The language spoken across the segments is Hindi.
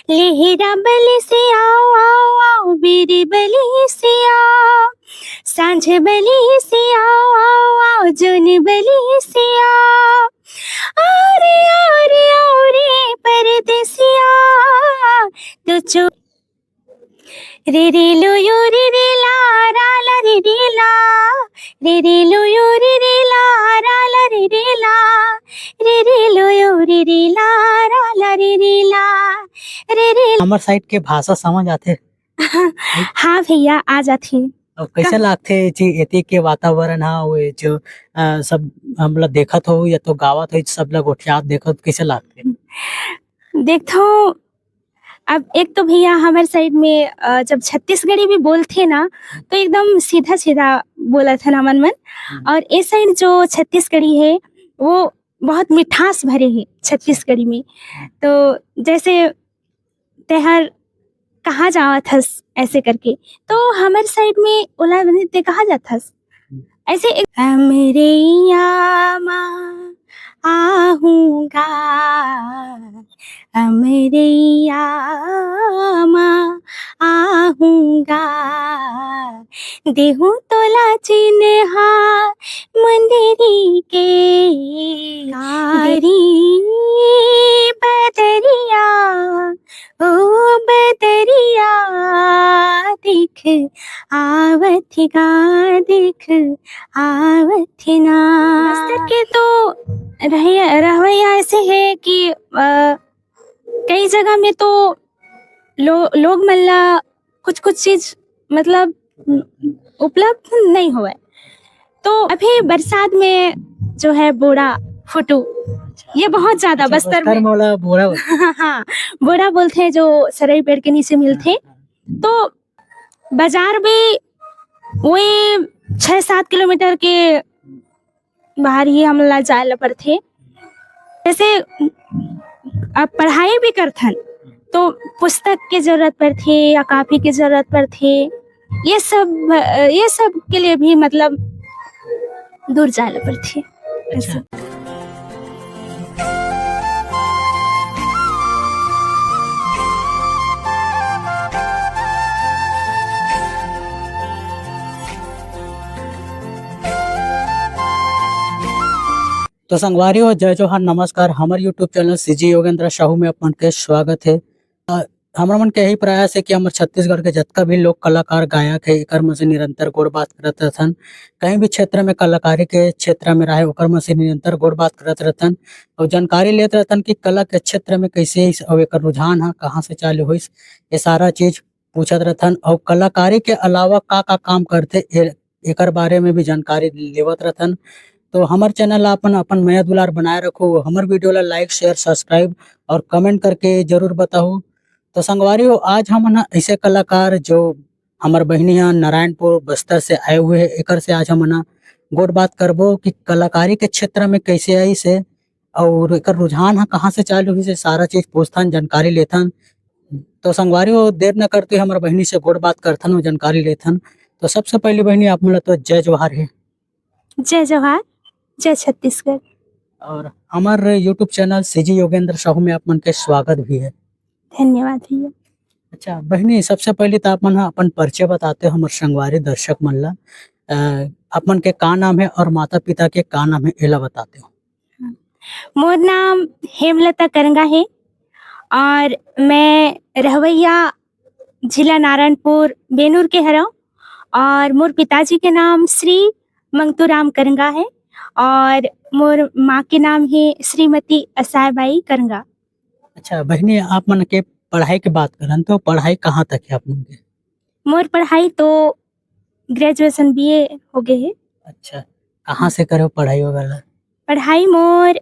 लेहरा बलि से आओ आओ आओ बीरी बलि से आओ, सांझ बलि से आओ आओ आओ जुन बलि से आओ, आओ रे परदेसिया तो चो रे रे लो यो रे ला रा ला रे ला, रे लो यो रे ला रा ला रे ला, रे लो यो रे ला रा ला रे ला, रे हमर साइड के भाषा समझ आथे। हाँ भैया आ जाती। अब कैसे लागथे जी एती के वातावरण हा वो जो सब हमला देखत हो या तो गावत हो सब लोग गोठियात देखत कैसे लागथे? देखो अब एक तो भैया हमारे साइड में जब छत्तीसगढ़ी भी बोलते ना तो एकदम सीधा सीधा बोला था ना मन, और इस साइड जो छत्तीसगढ़ी है वो बहुत मिठास भरे है छत्तीसगढ़ी में। तो जैसे तेहर कहा जावत हस ऐसे करके, तो हमारे साइड में ओला नृत्य कहा जाता हस ऐसे हमरे यामा आहूँगा, हमरे यामा आहूँगा, देहूँ तोला चिन्हा मंदिरी के कारी बदरिया, ओ बदरिया दिख आवथिगा, दिख आवथिना। बस्तर के तो रवैया ऐसे है कि कई जगह में तो लोग मल्ला कुछ कुछ चीज मतलब उपलब्ध नहीं हुआ है। तो अभी बरसात में जो है बोड़ा फुटू, ये बहुत ज्यादा बस्तर में बोरा हाँ बोड़ा बोलते हैं, जो सरई पेड़ के नीचे मिलते। तो बाजार भी वही 6-7 किलोमीटर के बाहर ही हमला जाए पड़ते। जैसे अब पढ़ाई भी करथन तो पुस्तक की जरूरत पड़ती या कॉपी की जरूरत पड़ती, ये सब के लिए भी मतलब दूर जाए पड़ती। अच्छा। तो संगवारी हो जय जोहार नमस्कार, हमारे YouTube channel CG Yogendra Sahu में अपन के स्वागत है। हमारा मन के यही प्रयास है कि हमारे छत्तीसगढ़ के जितना भी लोग कलाकार गायक है एकर में से निरंतर गोड़ बात करत रहथन। कहीं भी क्षेत्र में कलाकारी के क्षेत्र में रहे ओकर में से निरंतर गोड़ बात करत रहथन और जानकारी लेते रहथन कि कला के क्षेत्र में कैसे और एकर रुझान है कहाँ से चालू हुई, ये सारा चीज पूछत रहथन। और कलाकारी के अलावा का काम करते एकर बारे में भी जानकारी लेवत रहथन। तो हमारे चैनल अपन नया दुलार बनाए रखो, हमारे वीडियो ला लाइक शेयर सब्सक्राइब और कमेंट करके जरूर बताओ। तो संगवारी हो आज हम ऐसे कलाकार जो हमारे बहनी नारायणपुर बस्तर से आए हुए हैं, एकर से आज हम गोट बात करबो कि कलाकारी के क्षेत्र में कैसे आई से और एकर रुझान है कहाँ से चालू हुई से सारा चीज पूछथन जानकारी लेथन। तो संगवारी हो देर न करते हमारे बहनी से गोट बात करथन और जानकारी लेथन। तो सबसे पहले बहनी आप मिला तो जय जोहार है। जय जोहार, जय छत्तीसगढ़। और हमारे YouTube channel CG Yogendra Sahu में आप मन के स्वागत भी है। धन्यवाद भैया। अच्छा बहनी, सबसे पहले तो आप मन अपन परिचय बताते हो हमारे संगवारी दर्शक मन ला, अपन के का नाम है और माता पिता के का नाम है एला बताते हो। मोर नाम हेमलता करंगा है और मैं रहवैया जिला नारायणपुर बेनूर के हरा, और मोर पिताजी के नाम श्री मंगतूराम करंगा है और मोर माँ के नाम है श्रीमती असायबाई करंगा। अच्छा बहनी, आप मन के पढ़ाई की बात करन तो पढ़ाई कहाँ तक है आप मन के? मोर पढ़ाई तो ग्रेजुएशन बीए हो गए है। अच्छा, कहाँ से करे हो पढ़ाई वगैरह? पढ़ाई मोर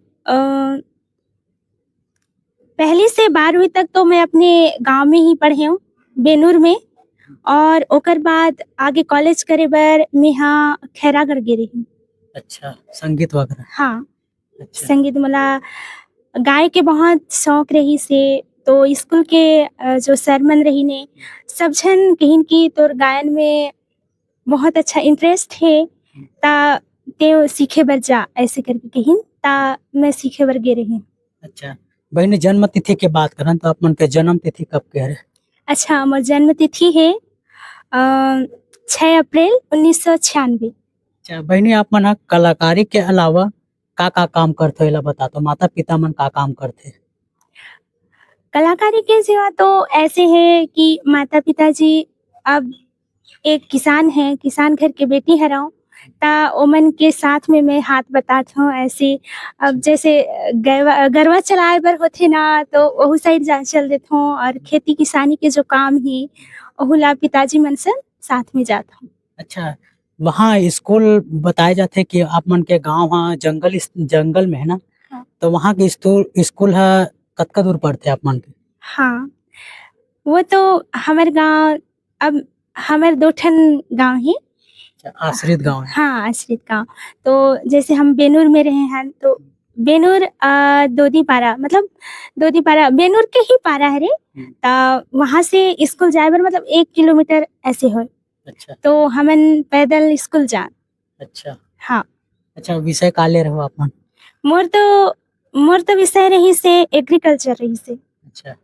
पहली से 12वीं तक तो मैं अपने गांव में ही पढ़े हूँ बेनूर में, और ओकर बाद आगे कॉलेज करे बर मैं यहाँ खैरागढ़ गे रही हूँ। अच्छा, संगीत वगैरह? हाँ। अच्छा। संगीत मला गाय के बहुत शौक रही से, तो स्कूल के जो सर मन रही ने सब जन कहिन की तोर गायन में बहुत अच्छा इंटरेस्ट है ता ते सीखे बर जा ऐसे करके कहिन ता मैं सीखे बर गे रही। अच्छा, बहनी जन्म तिथि के बात करन तो आप मन के जन्म तिथि कब के हरे? अच्छा, मोर जन्म तिथि है 6 अप्रैल 1996। अच्छा बहनी आप मन ह कलाकारी के अलावा का काम करथे एला बता तो माता पिता मन का काम करथे? कलाकारी के सिवा तो ऐसे है कि माता-पिता जी अब एक किसान हैं, किसान घर के बेटी हरव, ता ओमन के साथ में मैं हाथ बटात हूँ ऐसे। अब जैसे गरवा चलाए बर होथे ना तो ओहू साइड जा चल देत हूँ और खेती किसानी के जो काम हे ओहू ला पिताजी मन संग साथ में जात हूँ। अच्छा, वहाँ स्कूल बताए जाथे कि आप मन के गाँव ह जंगल में है ना? हाँ। तो वहाँ के स्कूल ह कतका दूर पड़थे आप मन के? हाँ, वो तो हमर गाँव अब हमर 2 ठन गाँव हे। अच्छा, आश्रित गाँव है। हाँ, आश्रित गाँव। तो जैसे हम बेनूर में रहे हन तो बेनूर दोदीपारा मतलब दोदीपारा बेनूर के ही पारा हरे। त वहाँ से स्कूल जाए बर मतलब 1 किलोमीटर ऐसे होय। अच्छा, तो हमन पैदल स्कूल जान। अच्छा। हाँ, अच्छा विषय का ले रहे हो आप मन? मोर तो विषय रही से एग्रीकल्चर रही से। अच्छा।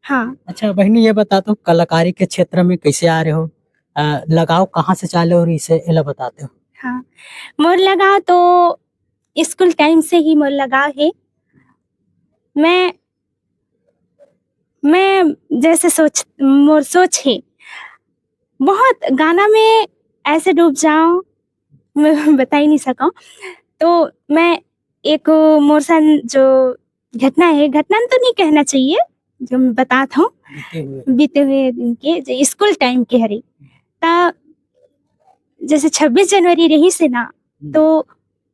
हाँ, अच्छा बहनी ये बता दो कलाकारी के क्षेत्र में कैसे आ रहे हो? लगाव कहाँ से चाले और इसे एला बताते हो? हाँ। मोर लगाव तो स्कूल टाइम से ही मोर लगाव है। मैं मैं जैसे मोर सोच है बहुत गाना में ऐसे डूब जाऊँ मैं बता ही नहीं सकूँ। तो मैं एक मोर संग जो घटना है, घटना तो नहीं कहना चाहिए, जो मैं बतात हूँ बीते हुए दिन के जो स्कूल टाइम के हरे। ता जैसे 26 जनवरी रही से ना तो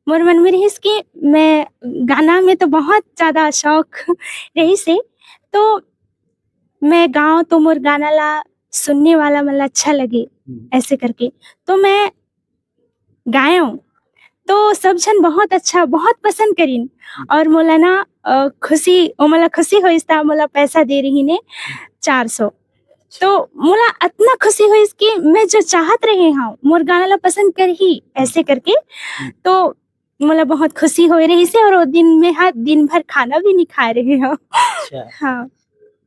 मोर मन में रहिस कि मैं गाना में तो बहुत ज़्यादा शौक रही से तो मैं गाऊँ तो मोर गाना ला सुनने वाला मतलब अच्छा लगे ऐसे करके। तो मैं गायूँ तो सब झन बहुत अच्छा बहुत पसंद करिन और मोला ना खुशी मोला खुशी होइस ता मोला पैसा दे रही ने 400। तो मोला इतना खुशी हुई कि मैं जो चाहत रहे हूँ मोर गाना ला पसंद कर ही ऐसे करके। तो मोला बहुत खुशी हो रही से और वो दिन में हाँ दिन भर खाना भी नहीं खा रहे हो। अच्छा। हाँ,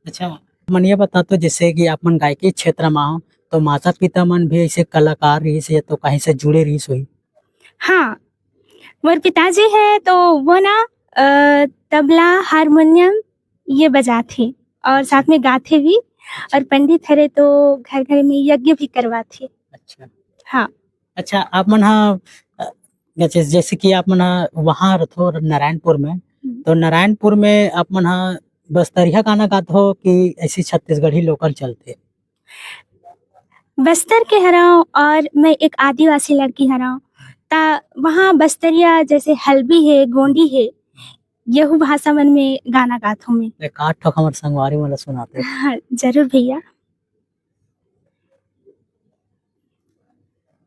अच्छा मन ये बता तो जैसे कि आप मन गायकी क्षेत्र में हो तो माता पिता मन भी ऐसे कलाकार रही से तो कहीं से जुड़े रही सोई? हाँ, मोर पिताजी है तो वो ना तबला हारमोनियम ये बजाते और साथ में गाते भी और पंडित हरे तो घर घर में यज्ञ भी करवाते। अच्छा। हाँ, अच्छा आप मन हा जैसे कि आप मन हा वहाँ रथो नारायणपुर में तो नारायणपुर में आप मन हा बस्तरिया गाना गाते हो कि ऐसी छत्तीसगढ़ी लोकल चलते? बस्तर के हराऊँ और मैं एक आदिवासी लड़की हराऊँ ता वहाँ बस्तरिया जैसे हल्बी है गोंडी है यहू भाषा मन में गाना गात हूँ मैं। एक आठ ठोक हमारे संगवारी वाला सुनाते। हाँ, जरूर भैया।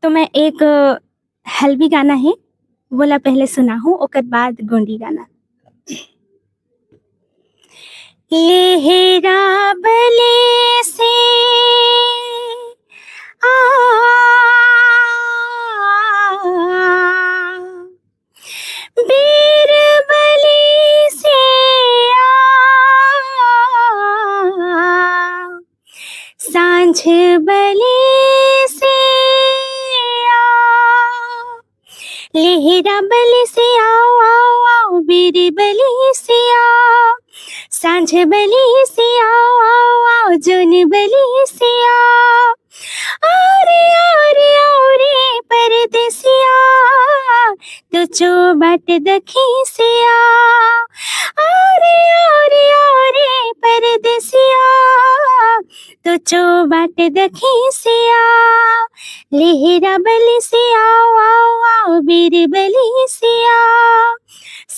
तो मैं एक हल्बी गाना है बोला पहले सुना हूँ ओकर बाद गोंडी गाना। लेहरा बले से बीरबली से सांझ बले से लेहरा बले से आओ आओ आओ बीरबली से आओ सांझ बली से आओ आओ आओ जोन बली से आओ आरे आरे आरे परदेसिया तो चो बाट दखी से आओ आरे आरे आरे परदेसिया तो चो बाट दखी से आओ लेहरा बली से आओ आओ आओ बीरबली से आओ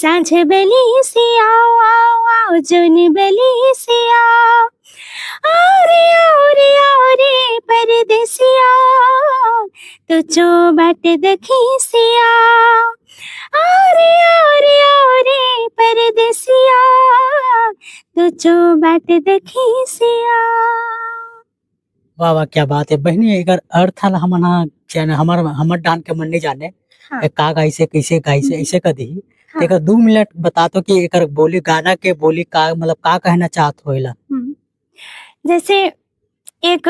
सांझ बली से आओ आओ आओ जोन बली से आओ आरे आरे आरे परदेसिया तो चो बाट दखी से आओ आरे आरे आरे परदेसिया तो चो बाट दखी से आओ। वाह वाह क्या बात है बहनी एकर अर्थ हला हमन हा हमर हमर डान के मन नहीं जाने हाँ। का गाइसे कैसे गाइसे ऐसे कदी हाँ। एक 2 मिनट बता दो कि एकर बोली गाना के बोली का मतलब का कहना चाहत होइला। जैसे एक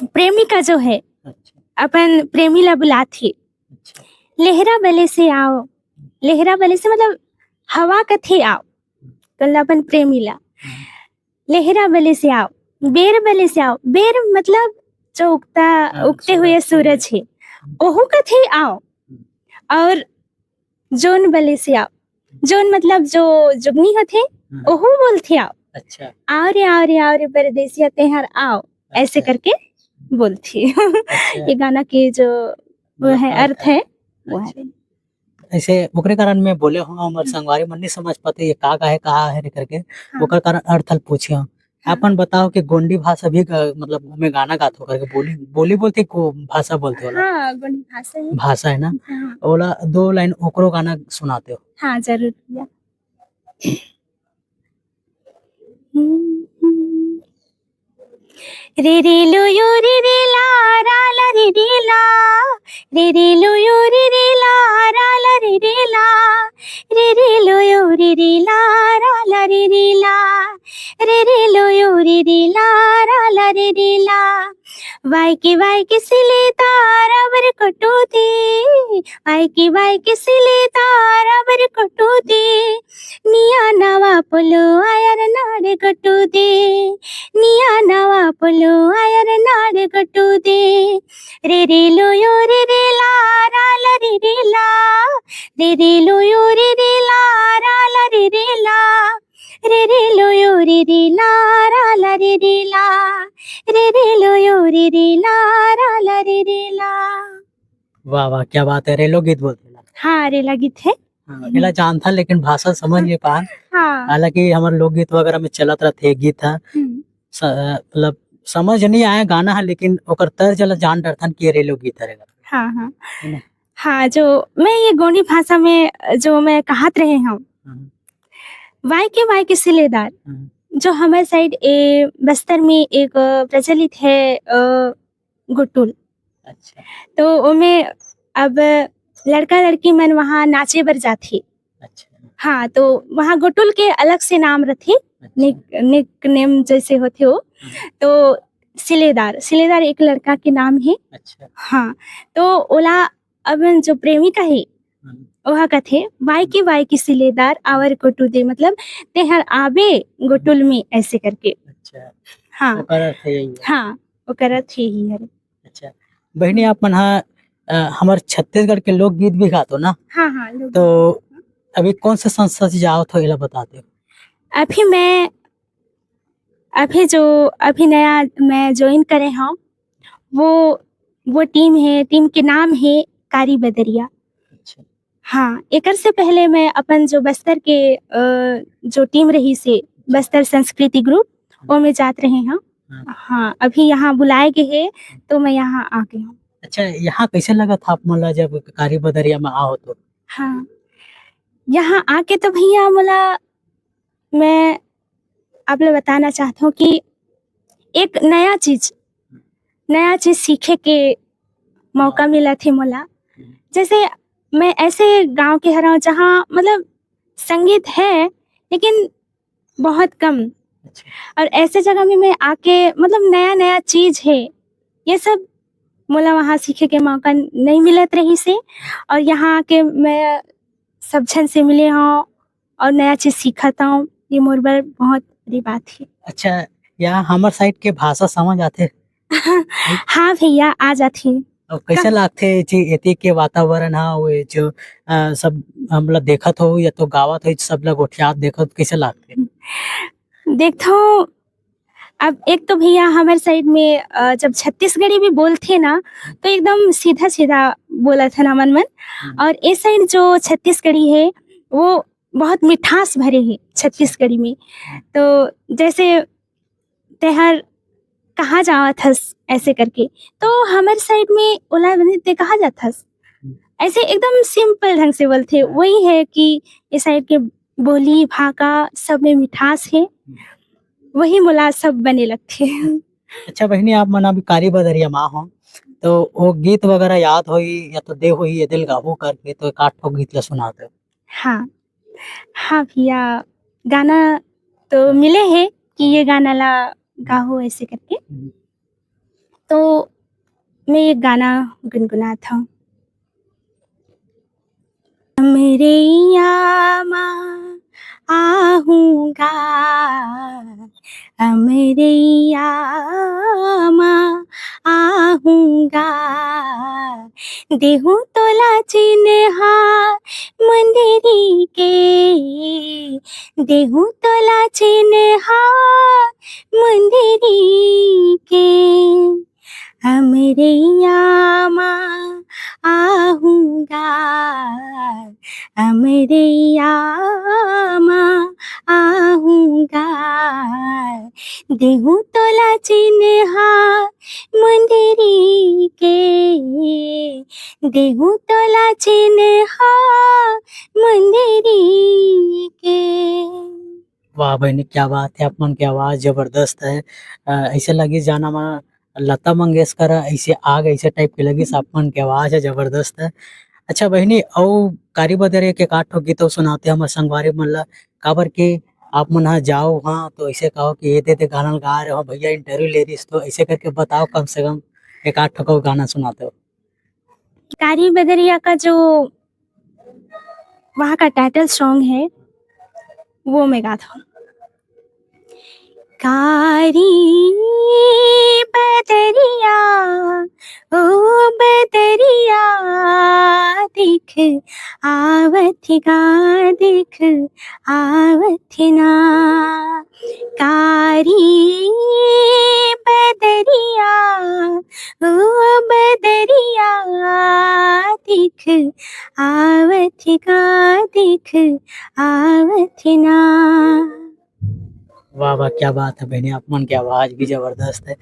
प्रेमिका जो है अच्छा अपन प्रेमी ला बुलाथी, अच्छा लेहरा बले से आओ, लेहरा बले से मतलब हवा कथे आओ, कल अपन प्रेमी ला लेहरा बले से आओ, बेर बले से आओ, बेर मतलब जो उगते हुए सूरज है, ओहू कथे आओ, और जोन बले से आओ, जोन मतलब जो जुगनी हथे ओहू बोलथे आओ, अच्छा आओ रे परदेसिया तेहर आओ, ऐसे करके बोलथी। ये गाना के जो वो है अर्थ है वो है। ऐसे ओकरे कारण में बोले हो हमर संगवारी मन नहीं समझ पाते ये का है करके हाँ। ओकर कारण अर्थ हल पूछियो। अपन बताओ कि गोंडी भाषा भी मतलब में गाना गात हो करके बोली बोलते को भाषा बोलते होला। हाँ, गोंडी भाषा है। भाषा है ना। हाँ, ओला 2 लाइन ओकरो गाना सुनाते हो। हाँ जरूर भैया। रे रे लो यो रे ला रा ला रे ला, रे लो यो रे ला रा ला रे ला, रे लो यो रे ला रा ला रे ला, रे लो यो रे ला रा ला रे ला, वाई के सिले तारावर कटोती, वाई के सिले तारावर कटोती, निया नवा पोलो आयर नाड़ कटोती, निया नवा पोलो आयर नाड़ कटोती, रे लो यो रे ला रा ला रे ला, रे लो यो रे ला रा ला रे ला, रे लो यो रे ला रा ला रे ला, रे लो यो रे ला रा ला रे ला। वाह वाह क्या बात है। रेलो गीत बोलते हैं। हाँ रेला गीत है। हाँ, एला जानता लेकिन भाषा समझ नहीं पा। हाँ। हालांकि हमारे लोकगीत वगैरह में चलत रहते गीत था मतलब समझ नहीं आया गाना है लेकिन ओकर तर्ज ला जान डरथन कि रेलो गीत रहेगा। हाँ हाँ है ना? हाँ, जो मैं ये गोंडी भाषा में जो मैं कहत रहे हम, वाई के सिलेदार जो हमारे साइड बस्तर में एक प्रचलित है गुटुल। अच्छा तो उनमें अब लड़का लड़की मन वहाँ नाचे बर जाथे। अच्छा हाँ, तो वहाँ गुटुल के अलग से नाम रथे, निक नेम जैसे होते हो। तो सिलेदार एक लड़का के नाम है। अच्छा हाँ, तो ओला अब जो प्रेमिका है वह कथे वाई की सिलेदार आवर गोटू दे, मतलब तेहर आबे गोटुल में, ऐसे करके। अच्छा हाँ ओकर अर्थ यही है। हाँ, ओकर अर्थ यही है। अच्छा बहनी आप मन हमारे छत्तीसगढ़ के लोक गीत भी गातो ना। हाँ हाँ लोग। तो अभी कौन से संस्था से जाओ तो इला बताते हो। अभी नया मैं ज्वाइन करे हूँ, वो टीम के नाम है कारी बदरिया। अच्छा हाँ, एकर से पहले मैं अपन जो बस्तर के जो टीम रही से बस्तर संस्कृति ग्रुप, वो में जात रहे हैं। हाँ, अभी यहाँ बुलाए गए हैं तो मैं यहाँ आ गई हूँ। अच्छा यहाँ कैसे लगा था आप मला जब कारी बदरिया में आओ तो। हाँ, यहाँ आके तो भैया मैं आप लोग बताना चाहता हूँ कि एक नया चीज सीखे के मौका मिला थे मोला। जैसे मैं ऐसे गांव के हरा जहाँ मतलब संगीत है लेकिन बहुत कम, और ऐसे जगह में मैं आके मतलब नया चीज है ये सब मोला वहाँ सीखे के मौका नहीं मिलत रही से, और यहाँ आके मैं सब जन से मिले हूँ और नया चीज सीखता हूँ, ये मोर बर बहुत बड़ी बात है। अच्छा यहाँ हमार साइड के भाषा समझ आते। हाँ भैया आ जाती। और कैसे लागथे जी एती के वातावरण हा वो जो सब हमला देखत हो या तो गावत हो सब लोग गोठियात देखत कैसे लागथे। देखता हूँ, अब एक तो भैया हमारे साइड में जब छत्तीसगढ़ी भी बोलते ना तो एकदम सीधा बोला था ना मन, और इस साइड जो छत्तीसगढ़ी है वो बहुत मिठास भरे है छत्तीसगढ़ी में। तो जैसे तेहर कहाँ जावत हस ऐसे करके, तो हमारे साइड में ओला ते कहा जाता हस, ऐसे एकदम सिंपल ढंग से बोलते। वही है कि इस साइड के बोली भाका सब में मिठास है, वही मोला सब बने लगते हैं। अच्छा बहनी आप मना भी कारी बदरिया माँ हो तो वो गीत वगैरह याद होई या तो दे होई ये दिल गाहू करके तो एक आठ ठो गीत ला सुनाते। हाँ, हाँ भैया, गाना तो मिले हैं कि ये गाना ला गाओ ऐसे करके, हम्म, तो मैं ये गाना गुनगुनाता हूँ। मेरे यामा आहूँगा, मेरे यामा आहूँगा, देहूँ तोला चिन्हा मंदिरी के, देहूँ तोला चिन्हा मंदिरी के, हमरे यामा आहूँगा, हमरे यामा आहूँगा, देहूँ तोला चिन्हा मंदिरी के, देहूँ तोला चिन्हा मंदिरी के। वाह बहनी, क्या बात है, अपन की आवाज जबरदस्त है। ऐसे लगी जाना मा लता मंगेशकर ऐसे आग ऐसे टाइप की लगी, अपन की आवाज है जबरदस्त है। अच्छा बहनी, औ कारी बदरे के काठ ठोक गीत सुनाते हमर संगवारी मन ला, काबर के आप मन हा जाओ हाँ तो ऐसे कहो कि ये दे गाना गा रहे हो भैया, इंटरव्यू ले रही तो ऐसे करके बताओ, कम से कम एक आठ ठोक गाना सुनाते हो। कारी बदरिया का जो वहाँ का टाइटल सॉन्ग है वो मैं गाता हूँ। कारी बदरिया, ओ बदरिया, दिख आवत गा, दिख आवत ना, कारी बदरिया, ओ बदरिया, दिख आवत गा, दिख आवत ना। वाह वाह, क्या बात है बहनी, अपन की आवाज भी जबरदस्त है।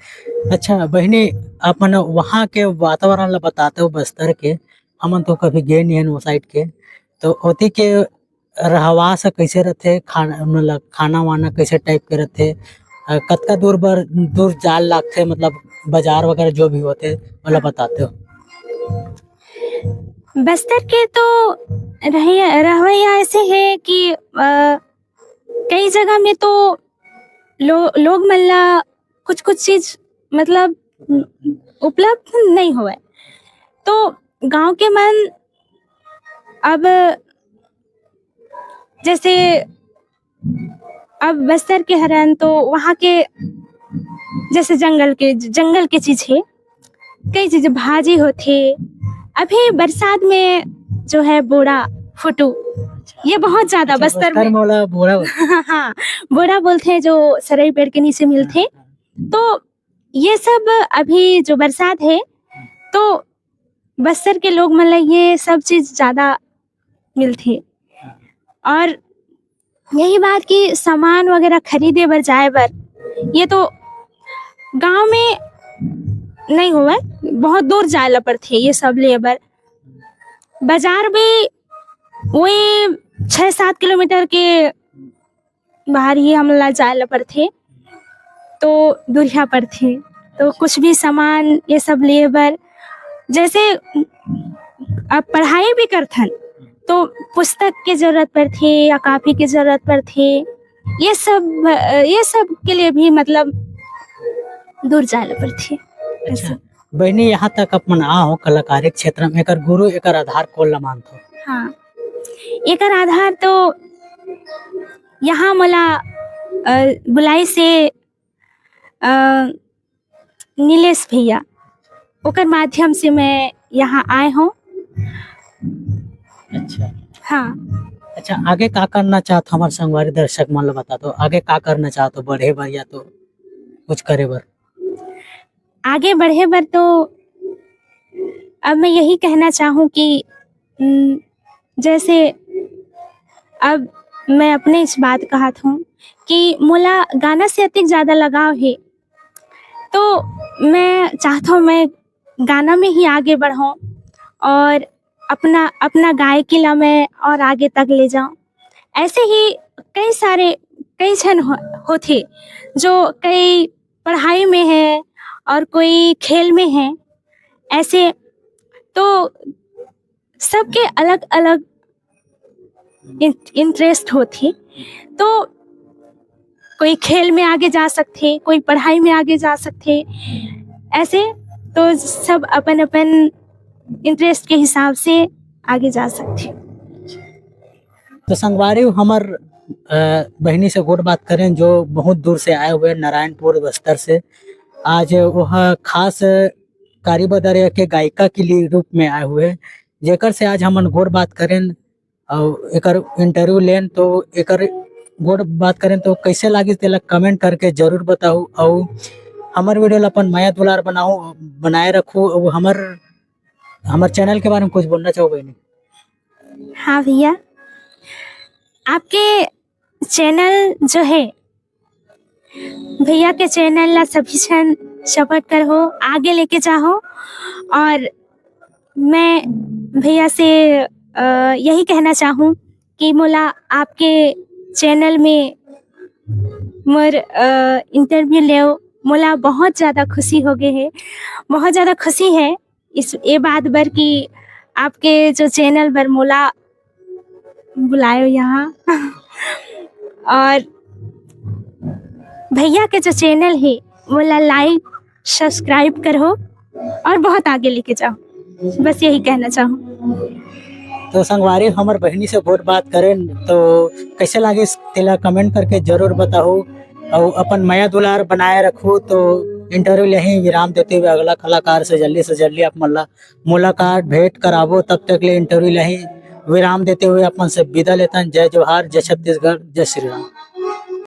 अच्छा बहनी, अपन वहाँ के वातावरण ला बताते हो बस्तर के, हमन तो कभी गए नहीं है वो साइड के, तो ओती के रहवास कैसे रहते, खाना मतलब खाना वाना कैसे टाइप के रहते, कतका दूर जाल लागते, मतलब बाजार वगैरह जो भी होते वाला बताते हो। बस्तर के तो रहवैया ऐसे है कि कई जगह में तो लोग मल्ला कुछ कुछ चीज मतलब उपलब्ध नहीं हुआ, तो गांव के मन अब जैसे अब बस्तर के हरन तो वहाँ के जैसे जंगल के चीज है, कई चीज भाजी होते। अभी बरसात में जो है बोड़ा फुटू, ये बहुत ज्यादा अच्छा, बस्तर बस्तर में में वाला बोरा हाँ, बोड़ा बोलते हैं जो सरई पेड़ के नीचे मिलते। तो ये सब अभी जो बरसात है तो बस्तर के लोग मतलब ये सब चीज ज्यादा मिलती। और यही बात कि सामान वगैरह खरीदे बर जाए बर ये तो गांव में नहीं हुआ, बहुत दूर जाए ला पड़ती ये सब ले बर। बाजार भी वही 6-7 किलोमीटर के बाहर ही हम ला जाए ला पड़ते, तो दूरिया पड़ती। तो कुछ भी सामान ये सब ले बर, जैसे अब पढ़ाई भी करथन तो पुस्तक की जरूरत पड़ती या कॉपी की जरूरत पड़ती, ये सब के लिए भी मतलब दूर जाए ला पड़ती। अच्छा बहनी, यहाँ तक अपन आओ कलाकारी क्षेत्र में एकर गुरु एकर आधार कौन ला मानथो। हाँ, एकर आधार तो यहाँ मला बुलाई से नीलेश भैया, ओकर माध्यम से मैं यहाँ आए हूँ। अच्छा हाँ, अच्छा, आगे का करना चाहते हमारे संगवारी दर्शक मन ला बता दो, आगे का करना चाहते हो, बढ़े बर या तो कुछ करे बर। आगे बढ़े बर तो अब मैं यही कहना चाहूँ कि जैसे अब मैं अपने इस बात कहा था कि मोला गाना से अतिक ज़्यादा लगाव है, तो मैं चाहता हूँ मैं गाना में ही आगे बढ़ूँ और अपना गायकी ला मैं और आगे तक ले जाऊँ। ऐसे ही कई जन होते जो कई पढ़ाई में है और कोई खेल में है, ऐसे तो सबके अलग अलग इंटरेस्ट होती, तो कोई खेल में आगे जा सकते, कोई पढ़ाई में आगे जा सकते, ऐसे तो सब अपन अपन इंटरेस्ट के हिसाब से आगे जा सकते। तो संगवारी हमार बहनी से गोर बात करें जो बहुत दूर से आए हुए नारायणपुर बस्तर से, आज वह खास कारीबदर के गायिका के लिए रूप में आए हुए, जेकर से आज हमन गोर बात करें और एकर इंटरव्यू लें। तो एकर गोर बात करें तो कैसे लागी तेला कमेंट करके जरूर बताओ, और हमार वीडियो ला अपन माया दुलार बनाए रखो। और हमार चैनल के बारे में कुछ बोलना चाहो बहनी? हाँ भैया, आपके चैनल जो है, भैया के चैनल ला सभी जन सपोर्ट कर हो, आगे लेके जाओ। और मैं भैया से यही कहना चाहूँ कि मोला आपके चैनल में मोर इंटरव्यू ले, मोला बहुत ज़्यादा खुशी हो गए है, बहुत ज़्यादा खुशी है इस ये बात बर कि आपके जो चैनल पर मोला बुलायो यहाँ। और भैया के जो चैनल है मोला लाइक सब्सक्राइब करो और बहुत आगे लेके जाओ, बस यही कहना चाहूँ। तो संगवारी हमार बहनी से बहुत बात करें तो कैसे लागे तेला कमेंट करके जरूर बताओ, और अपन माया दुलार बनाए रखो। तो इंटरव्यू यहीं विराम देते हुए अगला कलाकार से जल्दी आप मुलाकात भेंट कराबो। तब तक ले इंटरव्यू यहीं विराम देते हुए अपन से विदा लेता। जय जोहार, जय छत्तीसगढ़, जय श्री राम।